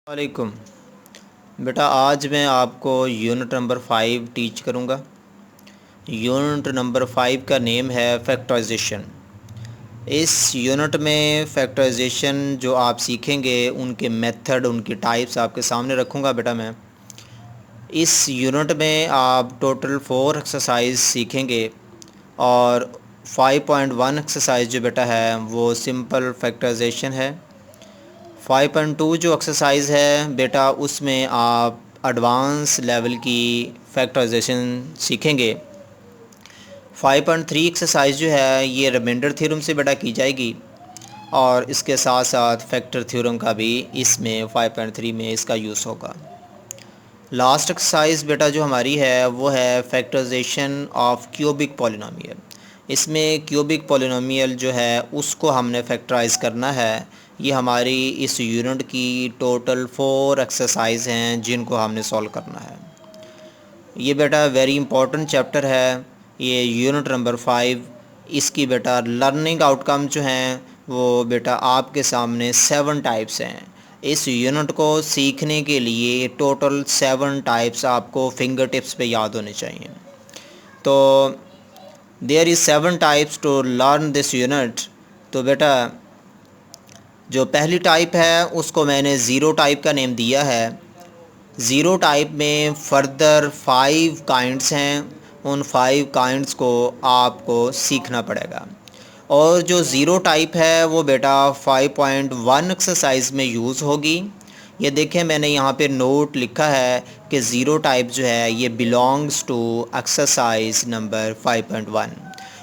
वालेकुम बेटा, आज मैं आपको यूनिट नंबर 5 टीच करूँगा। यूनिट नंबर 5 का नेम है फैक्टराइजेशन। इस यूनिट में फैक्टराइजेशन जो आप सीखेंगे उनके मेथड, उनकी टाइप्स आपके सामने रखूँगा बेटा मैं। इस यूनिट में आप टोटल 4 एक्सरसाइज सीखेंगे और 5.1 एक्सरसाइज जो बेटा है वो सिंपल फैक्टराइजेशन है। 5.2 जो एक्सरसाइज है बेटा, उसमें आप एडवांस लेवल की फैक्टराइजेशन सीखेंगे। 5.3 एक्सरसाइज जो है ये रिमाइंडर थ्योरम से बेटा की जाएगी और इसके साथ साथ फैक्टर थ्योरम का भी इसमें 5.3 में इसका यूज़ होगा। लास्ट एक्सरसाइज बेटा जो हमारी है वो है फैक्टराइजेशन ऑफ क्यूबिक पॉलिनोमियल। इसमें क्यूबिक पॉलिनोमियल जो है उसको हमने फैक्टराइज़ करना है। ये हमारी इस यूनिट की टोटल 4 एक्सरसाइज हैं जिनको हमने सॉल्व करना है। ये बेटा वेरी इंपॉर्टेंट चैप्टर है, ये यूनिट नंबर 5। इसकी बेटा लर्निंग आउटकम जो हैं वो बेटा आपके सामने 7 टाइप्स हैं। इस यूनिट को सीखने के लिए टोटल 7 टाइप्स आपको फिंगर टिप्स पे याद होने चाहिए। तो there is 7 types to learn this unit. तो बेटा जो पहली टाइप है उसको मैंने ज़ीरो टाइप का नेम दिया है। ज़ीरो टाइप में फर्दर 5 काइंड्स हैं, उन 5 काइंड्स को आपको सीखना पड़ेगा। और जो ज़ीरो टाइप है वो बेटा 5.1 एक्सरसाइज में यूज़ होगी। ये देखें, मैंने यहाँ पे नोट लिखा है कि ज़ीरो टाइप जो है ये बिलोंग्स टू एक्सरसाइज नंबर 5.1।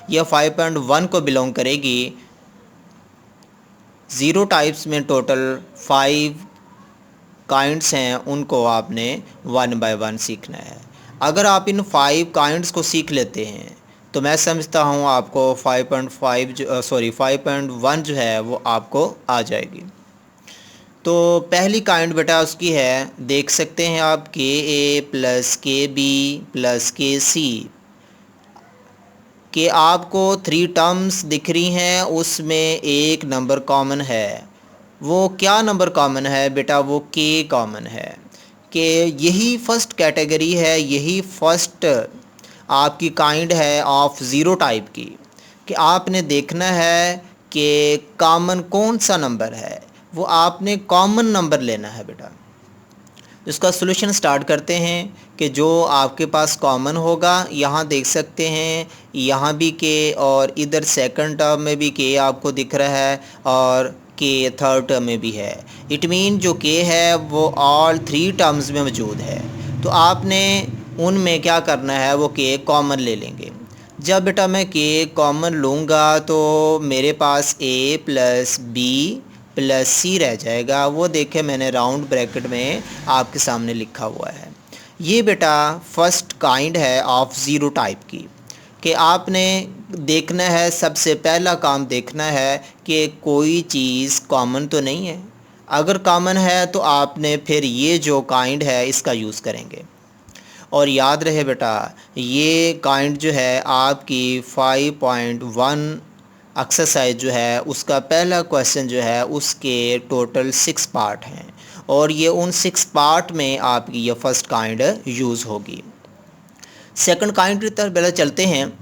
यह 5.1 को बिलोंग करेगी। ज़ीरो टाइप्स में टोटल 5 काइंड्स हैं, उनको आपने 1 बाय 1 सीखना है। अगर आप इन 5 काइंड्स को सीख लेते हैं तो मैं समझता हूँ आपको 5.1 जो है वो आपको आ जाएगी। तो पहली काइंड बेटा उसकी है, देख सकते हैं आप, के ए प्लस के बी प्लस के सी। कि आपको 3 टर्म्स दिख रही हैं, उसमें एक नंबर कॉमन है। वो क्या नंबर कॉमन है बेटा? वो के कॉमन है। कि यही फर्स्ट कैटेगरी है, यही फर्स्ट आपकी काइंड है ऑफ ज़ीरो टाइप की। कि आपने देखना है कि कॉमन कौन सा नंबर है, वो आपने कॉमन नंबर लेना है बेटा। इसका सॉल्यूशन स्टार्ट करते हैं कि जो आपके पास कॉमन होगा, यहाँ देख सकते हैं यहाँ भी के और इधर सेकंड टर्म में भी के आपको दिख रहा है और के थर्ड टर्म में भी है। इट मीन जो के है वो ऑल 3 टर्म्स में मौजूद है। तो आपने उनमें क्या करना है, वो के कॉमन ले लेंगे। जब बेटा मैं के कॉमन लूँगा तो मेरे पास ए प्लस बी प्लस सी रह जाएगा। वो देखे मैंने राउंड ब्रैकेट में आपके सामने लिखा हुआ है। ये बेटा फर्स्ट काइंड है ऑफ ज़ीरो टाइप की। कि आपने देखना है, सबसे पहला काम देखना है कि कोई चीज़ कॉमन तो नहीं है। अगर कॉमन है तो आपने फिर ये जो काइंड है इसका यूज़ करेंगे। और याद रहे बेटा, ये काइंड जो है आपकी 5.1 एक्सरसाइज जो है उसका पहला क्वेश्चन जो है उसके टोटल 6 पार्ट हैं और ये उन 6 पार्ट में आपकी ये फर्स्ट काइंड यूज़ होगी। सेकंड काइंड की तरफ पहले चलते हैं।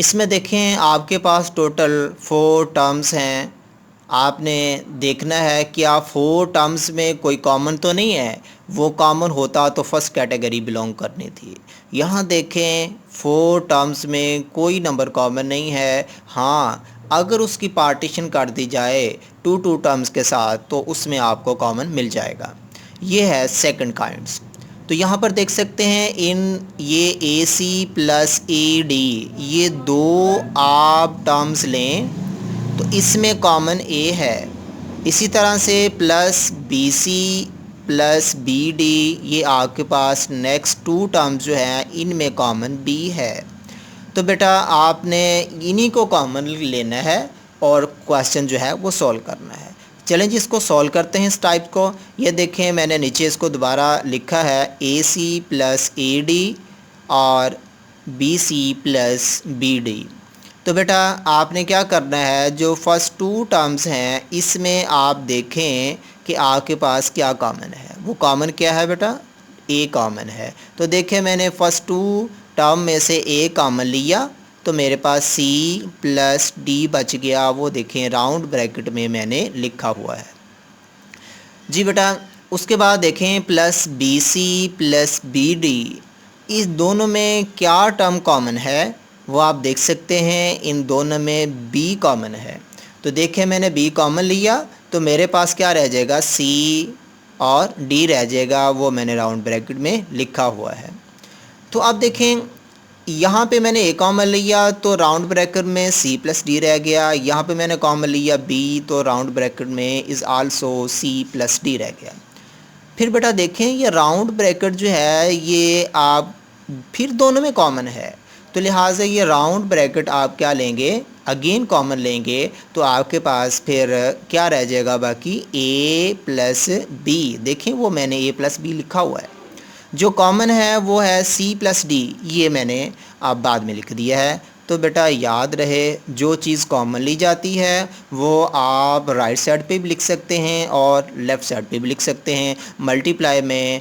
इसमें देखें आपके पास टोटल 4 टर्म्स हैं। आपने देखना है कि आप 4 टर्म्स में कोई कॉमन तो नहीं है। वो कॉमन होता तो फर्स्ट कैटेगरी बिलोंग करनी थी। यहाँ देखें 4 टर्म्स में कोई नंबर कॉमन नहीं है। हाँ, अगर उसकी पार्टीशन कर दी जाए 2 टर्म्स के साथ तो उसमें आपको कॉमन मिल जाएगा। ये है सेकंड काइंड्स। तो यहाँ पर देख सकते हैं इन ये ए सी प्लस ए डी, ये 2 आप टर्म्स लें तो इसमें कॉमन ए है। इसी तरह से plus B C plus B D, ये आपके पास नेक्स्ट 2 टर्म्स जो हैं इनमें कॉमन बी है। तो बेटा आपने इन्हीं को कॉमन लेना है और क्वेश्चन जो है वो सॉल्व करना है। चलें जी, इसको सॉल्व करते हैं इस टाइप को। ये देखें मैंने नीचे इसको दोबारा लिखा है, A C plus A D और B C plus B D. तो बेटा आपने क्या करना है, जो फर्स्ट 2 टर्म्स हैं इसमें आप देखें कि आपके पास क्या कॉमन है। वो कॉमन क्या है बेटा, ए कॉमन है। तो देखें मैंने फर्स्ट टू टर्म में से ए कॉमन लिया तो मेरे पास सी प्लस डी बच गया। वो देखें राउंड ब्रैकेट में मैंने लिखा हुआ है जी बेटा। उसके बाद देखें plus B C plus B D, इस दोनों में क्या टर्म कॉमन है वो आप देख सकते हैं, इन दोनों में बी कॉमन है। तो देखें मैंने बी कॉमन लिया तो मेरे पास क्या रह जाएगा, सी और डी रह जाएगा। वो मैंने राउंड ब्रैकेट में लिखा हुआ है। तो अब देखें यहाँ पे मैंने ए कॉमन लिया तो राउंड ब्रैकेट में सी प्लस डी रह गया। यहाँ पे मैंने कॉमन लिया बी तो राउंड ब्रैकेट में is also C plus D रह गया। फिर बेटा देखें ये राउंड ब्रैकेट जो है ये आप फिर दोनों में कॉमन है, तो लिहाजा ये राउंड ब्रैकेट आप क्या लेंगे, अगेन कॉमन लेंगे। तो आपके पास फिर क्या रह जाएगा बाकी, ए प्लस बी। देखें वो मैंने ए प्लस बी लिखा हुआ है। जो कॉमन है वो है सी प्लस डी, ये मैंने आप बाद में लिख दिया है। तो बेटा याद रहे जो चीज़ कॉमन ली जाती है वो आप राइट साइड पे भी लिख सकते हैं और लेफ़्ट साइड पे भी लिख सकते हैं। मल्टीप्लाई में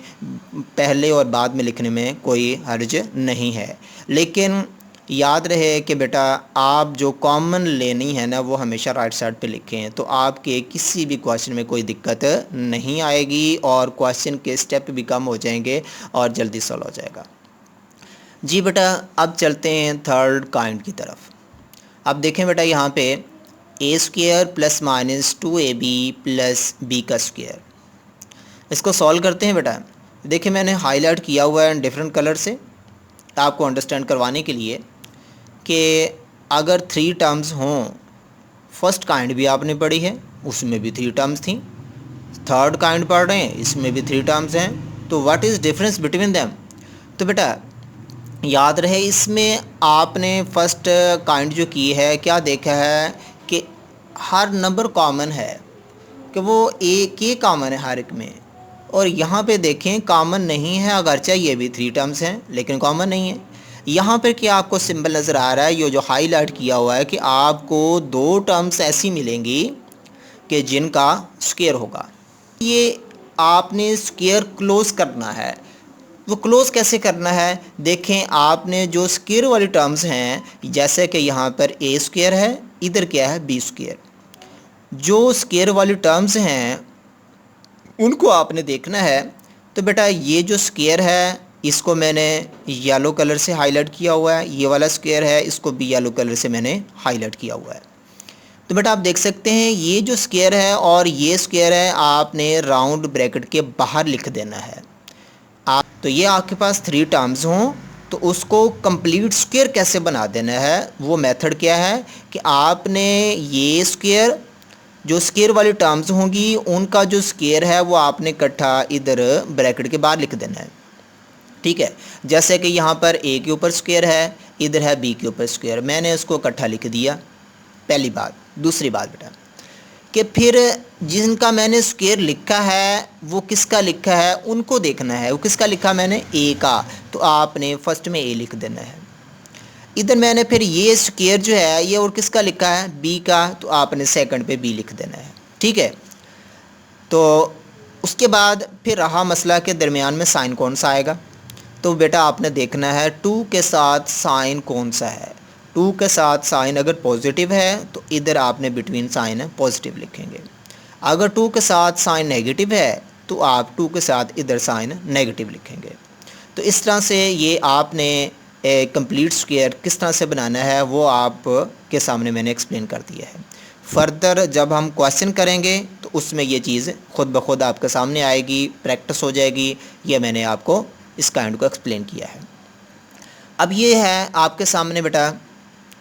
पहले और बाद में लिखने में कोई हर्ज नहीं है, लेकिन याद रहे कि बेटा आप जो कॉमन लेनी है ना वो हमेशा राइट साइड पे लिखें, तो आपके किसी भी क्वेश्चन में कोई दिक्कत नहीं आएगी और क्वेश्चन के स्टेप भी कम हो जाएंगे और जल्दी सॉल्व हो जाएगा जी बेटा। अब चलते हैं थर्ड काइंड की तरफ। अब देखें बेटा यहाँ पे A square plus minus 2ab plus B का स्क्वायर, इसको सॉल्व करते हैं बेटा। देखिए मैंने हाईलाइट किया हुआ है डिफरेंट कलर से आपको अंडरस्टैंड करवाने के लिए कि अगर 3 टर्म्स हों, फर्स्ट काइंड भी आपने पढ़ी है उसमें भी 3 टर्म्स थी, थर्ड काइंड पढ़ रहे हैं इसमें भी 3 टर्म्स हैं, तो what is difference between them. तो बेटा याद रहे इसमें आपने फर्स्ट काइंड जो की है क्या देखा है कि हर नंबर कॉमन है, कि वो एक ही कॉमन है हर एक में। और यहाँ पे देखें कॉमन नहीं है, अगरचे ये भी 3 टर्म्स हैं लेकिन कॉमन नहीं है। यहाँ पर क्या आपको सिंबल नज़र आ रहा है, ये जो हाईलाइट किया हुआ है कि आपको 2 टर्म्स ऐसी मिलेंगी कि जिनका स्क्वायर होगा। ये आपने स्क्वायर क्लोज करना है। वो क्लोज कैसे करना है, देखें आपने जो स्क्वायर वाली टर्म्स हैं, जैसे कि यहाँ पर ए स्क्वायर है, इधर क्या है बी स्क्वायर, जो स्क्वायर वाली टर्म्स हैं उनको आपने देखना है। तो बेटा ये जो स्क्वायर है इसको मैंने येलो कलर से हाईलाइट किया हुआ है, ये वाला स्क्वायर है इसको भी येलो कलर से मैंने हाईलाइट किया हुआ है। तो बेटा आप देख सकते हैं ये जो स्क्वायर है और ये स्क्वायर है आपने राउंड ब्रैकेट के बाहर लिख देना है। तो ये आपके पास 3 टर्म्स हों तो उसको कंप्लीट स्क्वायर कैसे बना देना है, वो मेथड क्या है कि आपने ये स्क्वायर जो स्क्वायर वाली टर्म्स होंगी उनका जो स्क्वायर है वो आपने इकट्ठा इधर ब्रैकेट के बाहर लिख देना है। ठीक है, जैसे कि यहाँ पर ए के ऊपर स्क्वायर है, इधर है बी के ऊपर स्क्वायर, मैंने उसको इकट्ठा लिख दिया, पहली बात। दूसरी बात बेटा कि फिर जिनका मैंने स्क्वायर लिखा है वो किसका लिखा है उनको देखना है। वो किसका लिखा मैंने, ए का, तो आपने फर्स्ट में ए लिख देना है। इधर मैंने फिर ये स्क्वायर जो है ये और किसका लिखा है, बी का, तो आपने सेकंड पे बी लिख देना है। ठीक है, तो उसके बाद फिर रहा मसला के दरमियान में साइन कौन सा आएगा। तो बेटा आपने देखना है 2 के साथ साइन कौन सा है। 2 के साथ साइन अगर पॉजिटिव है तो इधर आपने बिटवीन साइन पॉजिटिव लिखेंगे। अगर 2 के साथ साइन नेगेटिव है तो आप 2 के साथ इधर साइन नेगेटिव लिखेंगे। तो इस तरह से ये आपने कंप्लीट स्क्वायर किस तरह से बनाना है वो आप के सामने मैंने एक्सप्लेन कर दिया है। फर्दर जब हम क्वेश्चन करेंगे तो उसमें ये चीज़ खुद ब खुद आपके सामने आएगी, प्रैक्टिस हो जाएगी। ये मैंने आपको इस काइंड को एक्सप्लेन किया है। अब ये है आपके सामने बेटा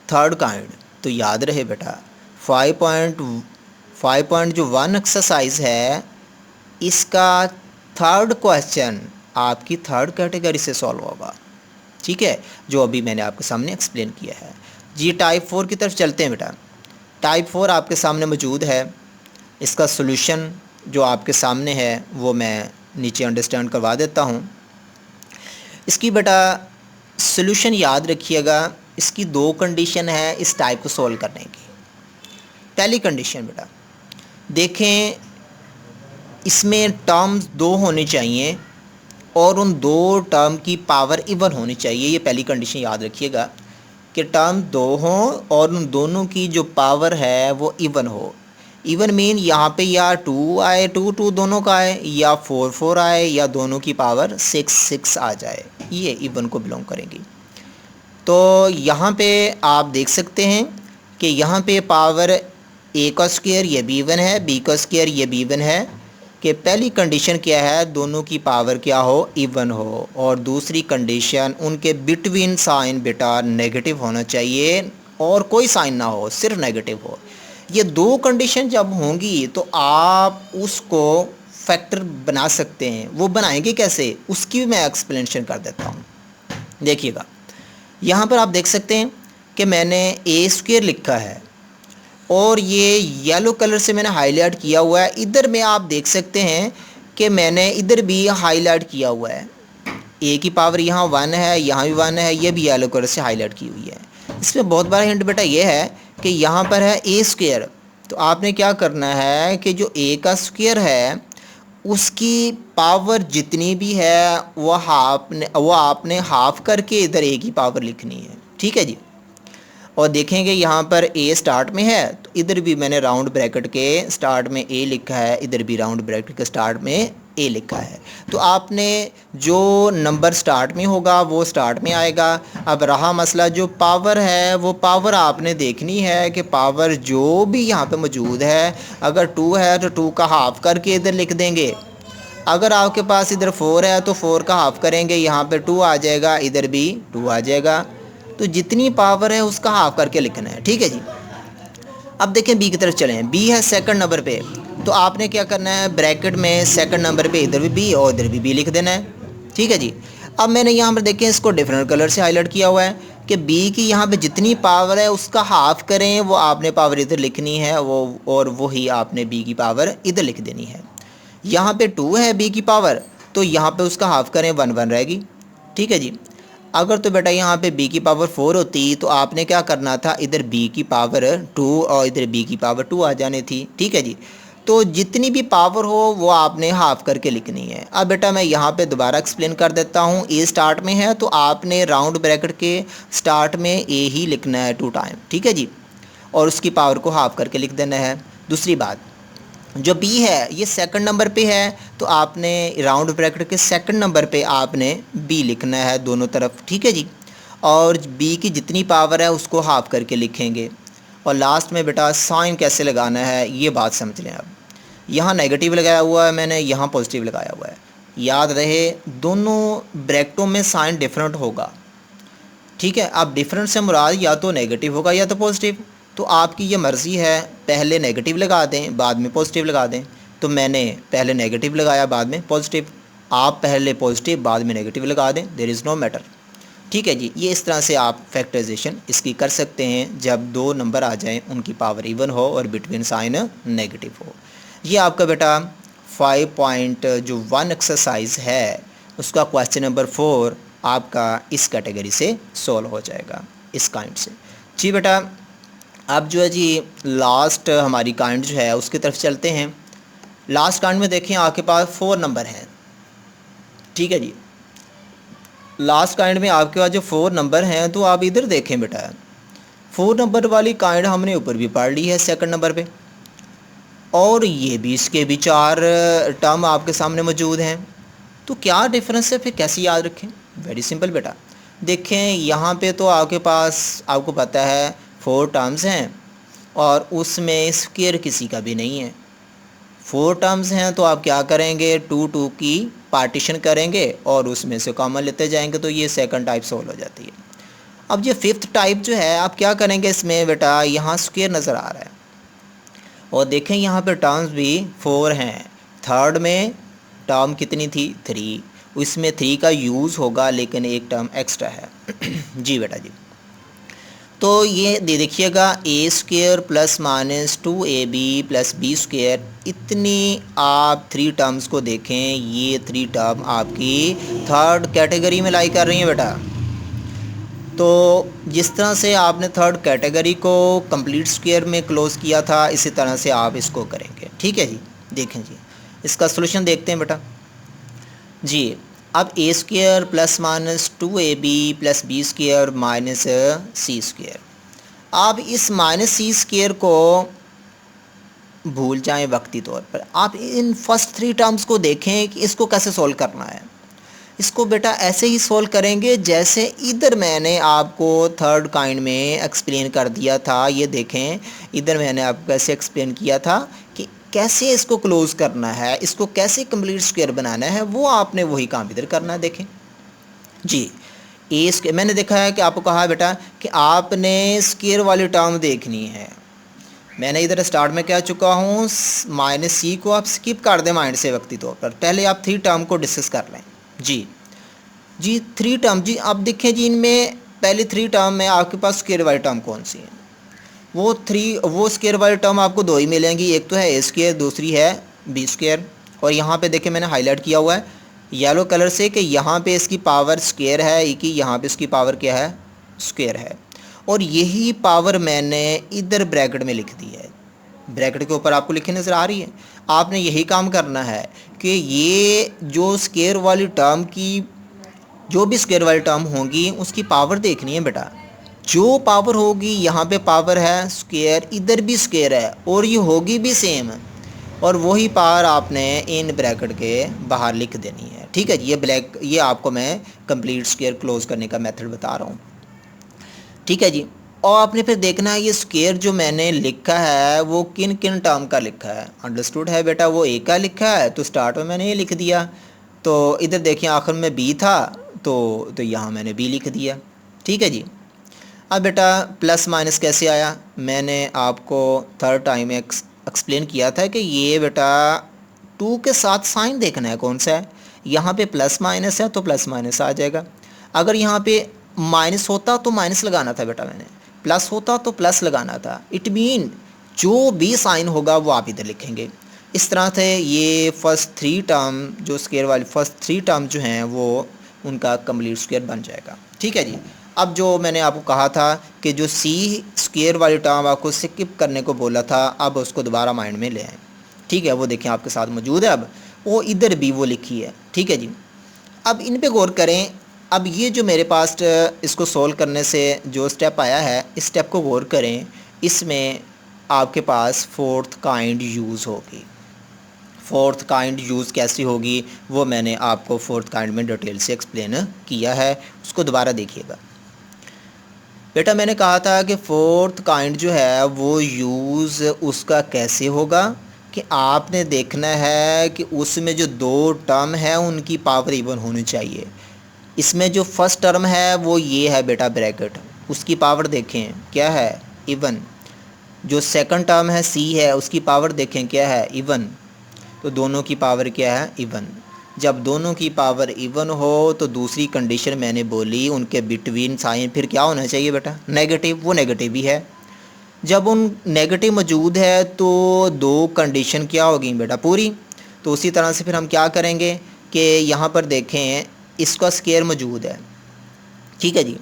थर्ड काइंड। तो याद रहे बेटा 5.1 एक्सरसाइज है, इसका थर्ड क्वेश्चन आपकी थर्ड कैटेगरी से सॉल्व होगा। ठीक है, जो अभी मैंने आपके सामने एक्सप्लेन किया है जी। टाइप 4 की तरफ चलते हैं बेटा। टाइप 4 आपके सामने मौजूद है, इसका सॉल्यूशन जो आपके सामने है वो मैं नीचे अंडरस्टैंड करवा देता हूँ। इसकी बेटा सॉल्यूशन याद रखिएगा, इसकी 2 कंडीशन है इस टाइप को सॉल्व करने की। पहली कंडीशन बेटा देखें इसमें टर्म्स 2 होनी चाहिए और उन 2 टर्म की पावर इवन होनी चाहिए। ये पहली कंडीशन याद रखिएगा कि टर्म 2 हों और उन दोनों की जो पावर है वो इवन हो। इवन मीन यहाँ पे या 2 आए, 2 दोनों का आए, या 4 आए, या दोनों की पावर 6 आ जाए, ये इवन को बिलोंग करेंगी। तो यहाँ पे आप देख सकते हैं कि यहाँ पे पावर ए का स्क्वायर ये भी इवन है, बी का स्क्वायर ये भी इवन है। कि पहली कंडीशन क्या है, दोनों की पावर क्या हो, इवन हो। और दूसरी कंडीशन उनके बिटवीन साइन बेटा नेगेटिव होना चाहिए और कोई साइन ना हो, सिर्फ नेगेटिव हो। ये 2 कंडीशन जब होंगी तो आप उसको फैक्टर बना सकते हैं। वो बनाएंगे कैसे, उसकी भी मैं एक्सप्लेनेशन कर देता हूँ। देखिएगा यहाँ पर आप देख सकते हैं कि मैंने ए स्क्वायर लिखा है और ये येलो कलर से मैंने हाईलाइट किया हुआ है। इधर में आप देख सकते हैं कि मैंने इधर भी हाईलाइट किया हुआ है। ए की पावर यहाँ 1 है, यहाँ भी 1 है, ये भी येलो कलर से हाईलाइट की हुई है। इसमें बहुत बड़ा हिंट बेटा ये है कि यहाँ पर है ए स्क्वायर। तो आपने क्या करना है कि जो ए का स्क्वायर है उसकी पावर जितनी भी है वो आपने हाफ करके इधर ए की पावर लिखनी है। ठीक है जी। और देखेंगे यहाँ पर ए स्टार्ट में है तो इधर भी मैंने राउंड ब्रैकेट के स्टार्ट में ए लिखा है, इधर भी राउंड ब्रैकेट के स्टार्ट में ए लिखा है। तो आपने जो नंबर स्टार्ट में होगा वो स्टार्ट में आएगा। अब रहा मसला जो पावर है, वो पावर आपने देखनी है कि पावर जो भी यहाँ पे मौजूद है, अगर 2 है तो 2 का हाफ करके इधर लिख देंगे। अगर आपके पास इधर 4 है तो 4 का हाफ करेंगे, यहाँ पे 2 आ जाएगा, इधर भी 2 आ जाएगा। तो जितनी पावर है उसका हाफ करके लिखना है। ठीक है जी। अब देखें बी की तरफ चलें। बी है सेकंड नंबर पे, तो आपने क्या करना है, ब्रैकेट में सेकंड नंबर पे इधर भी बी और इधर भी बी लिख देना है। ठीक है जी। अब मैंने यहाँ पर देखें इसको डिफरेंट कलर से हाईलाइट किया हुआ है कि बी की यहाँ पे जितनी पावर है उसका हाफ करें, वो आपने पावर इधर लिखनी है वो, और वही आपने बी की पावर इधर लिख देनी है। यहाँ पे 2 है बी की पावर, तो यहाँ पे उसका हाफ करें 1 रहेगी। ठीक है जी। अगर तो बेटा यहाँ पे b की पावर 4 होती तो आपने क्या करना था, इधर b की पावर 2 और इधर b की पावर 2 आ जानी थी। ठीक है जी। तो जितनी भी पावर हो वो आपने हाफ करके लिखनी है। अब बेटा मैं यहाँ पे दोबारा एक्सप्लेन कर देता हूँ। ए स्टार्ट में है तो आपने राउंड ब्रैकेट के स्टार्ट में ए ही लिखना है 2 टाइम। ठीक है जी। और उसकी पावर को हाफ करके लिख देना है। दूसरी बात, जो बी है ये सेकंड नंबर पे है तो आपने राउंड ब्रैकेट के सेकंड नंबर पे आपने बी लिखना है दोनों तरफ। ठीक है जी। और बी की जितनी पावर है उसको हाफ करके लिखेंगे। और लास्ट में बेटा साइन कैसे लगाना है ये बात समझ लें। अब यहाँ नेगेटिव लगाया हुआ है मैंने, यहाँ पॉजिटिव लगाया हुआ है। याद रहे दोनों ब्रैकेटों में साइन डिफरेंट होगा। ठीक है। अब डिफरेंट से मुराद या तो नेगेटिव होगा या तो पॉजिटिव। तो आपकी ये मर्ज़ी है, पहले नेगेटिव लगा दें बाद में पॉजिटिव लगा दें। तो मैंने पहले नेगेटिव लगाया बाद में पॉजिटिव, आप पहले पॉजिटिव बाद में नेगेटिव लगा दें, देयर इज़ नो मैटर। ठीक है जी। ये इस तरह से आप फैक्टराइजेशन इसकी कर सकते हैं जब 2 नंबर आ जाएं उनकी पावर इवन हो और बिटवीन साइन नेगेटिव हो। ये आपका बेटा 5.1 एक्सरसाइज है उसका क्वेश्चन नंबर 4 आपका इस कैटेगरी से सॉल्व हो जाएगा, इस काइंड से। जी बेटा अब जो है जी लास्ट हमारी काइंड जो है उसकी तरफ चलते हैं। लास्ट काइंड में देखें आपके पास 4 नंबर हैं। ठीक है जी। लास्ट काइंड में आपके पास जो 4 नंबर हैं तो आप इधर देखें बेटा, 4 नंबर वाली काइंड हमने ऊपर भी पढ़ ली है सेकंड नंबर पे, और ये भी इसके भी 4 टर्म आपके सामने मौजूद हैं। तो क्या डिफरेंस है, फिर कैसे याद रखें? वेरी सिंपल बेटा। देखें यहाँ पे तो आपके पास आपको पता है 4 टर्म्स हैं और उसमें स्क्वायर किसी का भी नहीं है। 4 टर्म्स हैं तो आप क्या करेंगे, 2 की पार्टीशन करेंगे और उसमें से कॉमन लेते जाएंगे, तो ये सेकंड टाइप सॉल्व हो जाती है। अब ये 5th टाइप जो है आप क्या करेंगे, इसमें बेटा यहाँ स्क्वायर नज़र आ रहा है और देखें यहाँ पे टर्म्स भी 4 हैं। थर्ड में टर्म कितनी थी, 3, इसमें 3 का यूज़ होगा लेकिन एक टर्म एक्स्ट्रा है। जी बेटा जी। तो ये दे देखिएगा A square plus minus 2ab plus B square, इतनी आप 3 टर्म्स को देखें, ये 3 टर्म आपकी थर्ड कैटेगरी में लाई कर रही हैं बेटा। तो जिस तरह से आपने थर्ड कैटेगरी को कंप्लीट स्क्वायर में क्लोज़ किया था इसी तरह से आप इसको करेंगे। ठीक है जी। देखें जी इसका सोल्यूशन देखते हैं बेटा जी। अब A square plus minus 2ab plus B square minus C square. आप इस माइनस सी स्क्वायर को भूल जाएं वक्ती तौर पर। आप इन फर्स्ट 3 टर्म्स को देखें कि इसको कैसे सोल्व करना है। इसको बेटा ऐसे ही सोल्व करेंगे जैसे इधर मैंने आपको थर्ड काइंड में एक्सप्लेन कर दिया था। ये देखें, इधर मैंने आपको कैसे एक्सप्लेन किया था कि कैसे इसको क्लोज़ करना है, इसको कैसे कंप्लीट स्क्वायर बनाना है, वो आपने वही काम इधर करना है। देखें जी, ए स्क्वायर मैंने देखा है कि आपको कहा बेटा कि आपने स्क्वायर वाली टर्म देखनी है। मैंने इधर स्टार्ट में क्या चुका हूँ, माइनस सी को आप स्किप कर दें माइंड से वक्ती तौर पर। पहले आप 3 टर्म को डिस्कस कर लें जी। जी 3 टर्म जी, आप देखें जी, इनमें पहली 3 टर्म में आपके पास स्क्वायर वाली टर्म कौन सी है? वो स्क्वायर वाली टर्म आपको 2 ही मिलेंगी। एक तो है ए स्क्वायर, दूसरी है बी स्क्वायर। और यहाँ पे देखें मैंने हाईलाइट किया हुआ है येलो कलर से कि यहाँ पे इसकी पावर स्क्वायर है ई की, यहाँ पे इसकी पावर क्या है, स्क्वायर है। और यही पावर मैंने इधर ब्रैकेट में लिख दी है। ब्रैकेट के ऊपर आपको लिखी नज़र आ रही है। आपने यही काम करना है कि ये जो स्क्वायर वाली टर्म की, जो भी स्क्वायर वाली टर्म होंगी उसकी पावर देखनी है बेटा। जो पावर होगी, यहाँ पे पावर है स्क्वायर, इधर भी स्क्वायर है और ये होगी भी सेम, और वही पावर आपने इन ब्रैकेट के बाहर लिख देनी है। ठीक है जी, ये आपको मैं कंप्लीट स्क्वायर क्लोज करने का मेथड बता रहा हूँ। ठीक है जी, और आपने फिर देखना है ये स्क्वायर जो मैंने लिखा है वो किन किन टर्म का लिखा है। अंडरस्टूड है बेटा, वो ए का लिखा है तो स्टार्ट में मैंने ये लिख दिया। तो इधर देखिए आखिर में बी था तो यहाँ मैंने बी लिख दिया। ठीक है जी। अब बेटा प्लस माइनस कैसे आया, मैंने आपको थर्ड टाइम एक्सप्लेन किया था कि ये बेटा 2 के साथ साइन देखना है कौन सा है। यहाँ पे प्लस माइनस है तो प्लस माइनस आ जाएगा। अगर यहाँ पे माइनस होता तो माइनस लगाना था बेटा मैंने, प्लस होता तो प्लस लगाना था। इट मीन जो भी साइन होगा वो आप इधर लिखेंगे। इस तरह से ये फर्स्ट 3 टर्म जो स्क्वायर वाली फर्स्ट 3 टर्म जो हैं वो उनका कंप्लीट स्क्वायर बन जाएगा। ठीक है जी। अब जो मैंने आपको कहा था कि जो सी स्क्वायर वाली टर्म आपको स्किप करने को बोला था, अब उसको दोबारा माइंड में ले आएँ। ठीक है, वो देखें आपके साथ मौजूद है। अब वो इधर भी वो लिखी है। ठीक है जी। अब इन पे गौर करें। अब ये जो मेरे पास इसको सॉल्व करने से जो स्टेप आया है, इस स्टेप को गौर करें। इसमें आपके पास फोर्थ काइंड यूज़ होगी। फोर्थ काइंड यूज़ कैसी होगी वो मैंने आपको फोर्थ काइंड में डिटेल से एक्सप्लेन किया है, उसको दोबारा देखिएगा। बेटा मैंने कहा था कि फोर्थ काइंड जो है वो यूज़ उसका कैसे होगा कि आपने देखना है कि उसमें जो 2 टर्म है उनकी पावर इवन होनी चाहिए। इसमें जो फर्स्ट टर्म है वो ये है बेटा ब्रैकेट, उसकी पावर देखें क्या है, इवन। जो सेकंड टर्म है सी है, उसकी पावर देखें क्या है, इवन। तो दोनों की पावर क्या है, इवन। जब दोनों की पावर इवन हो तो दूसरी कंडीशन मैंने बोली उनके बिटवीन साइन फिर क्या होना चाहिए बेटा, नेगेटिव। वो नेगेटिव ही है। जब उन नेगेटिव मौजूद है तो 2 कंडीशन क्या होगी बेटा, पूरी। तो उसी तरह से फिर हम क्या करेंगे कि यहाँ पर देखें इसका स्क्वायर मौजूद है। ठीक है जी।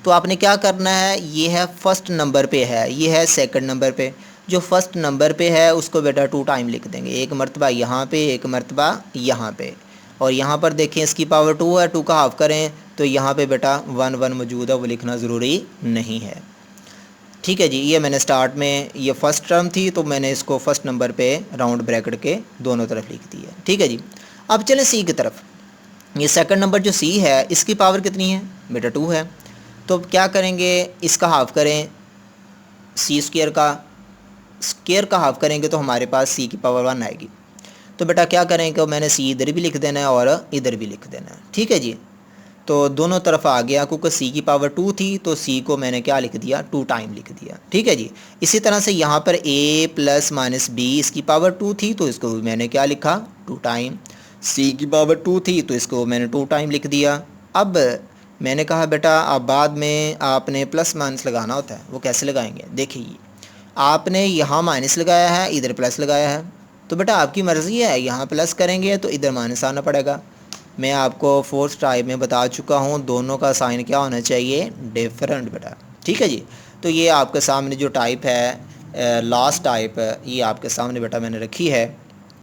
तो आपने क्या करना है, ये है फर्स्ट नंबर पे है, ये है सेकंड नंबर पे। जो फर्स्ट नंबर पे है उसको बेटा 2 टाइम लिख देंगे, एक मरतबा यहाँ पे, एक मरतबा यहाँ पे। और यहाँ पर देखें इसकी पावर 2 है, 2 का हाफ करें तो यहाँ पे बेटा 1 1 मौजूद है, वो लिखना ज़रूरी नहीं है। ठीक है जी। ये मैंने स्टार्ट में ये फर्स्ट टर्म थी तो मैंने इसको फर्स्ट नंबर पे राउंड ब्रैकेट के दोनों तरफ लिख दी है। ठीक है जी। अब चलें सी की तरफ। ये सेकंड नंबर जो सी है इसकी पावर कितनी है बेटा, 2 है। तो क्या करेंगे, इसका हाफ करें, सी स्क्वायर का हाफ करेंगे तो हमारे पास सी की पावर 1 आएगी। तो बेटा क्या करेंगे, मैंने सी इधर भी लिख देना है और इधर भी लिख देना है। ठीक है जी। तो दोनों तरफ आ गया, क्योंकि सी की पावर 2 थी तो सी को मैंने क्या लिख दिया, 2 टाइम लिख दिया। ठीक है जी। इसी तरह से यहाँ पर a प्लस माइनस बी, इसकी पावर 2 थी तो इसको मैंने क्या लिखा, 2 टाइम। सी की पावर 2 थी तो इसको मैंने 2 टाइम लिख दिया। अब मैंने कहा बेटा अब बाद में आपने प्लस माइनस लगाना होता है, वो कैसे लगाएंगे, देखिए आपने यहाँ माइनस लगाया है, इधर प्लस लगाया है, तो बेटा आपकी मर्ज़ी है, यहाँ प्लस करेंगे तो इधर माइनस आना पड़ेगा। मैं आपको फोर्थ टाइप में बता चुका हूँ दोनों का साइन क्या होना चाहिए, डिफरेंट बेटा। ठीक है जी। तो ये आपके सामने जो टाइप है लास्ट टाइप, ये आपके सामने बेटा मैंने रखी है।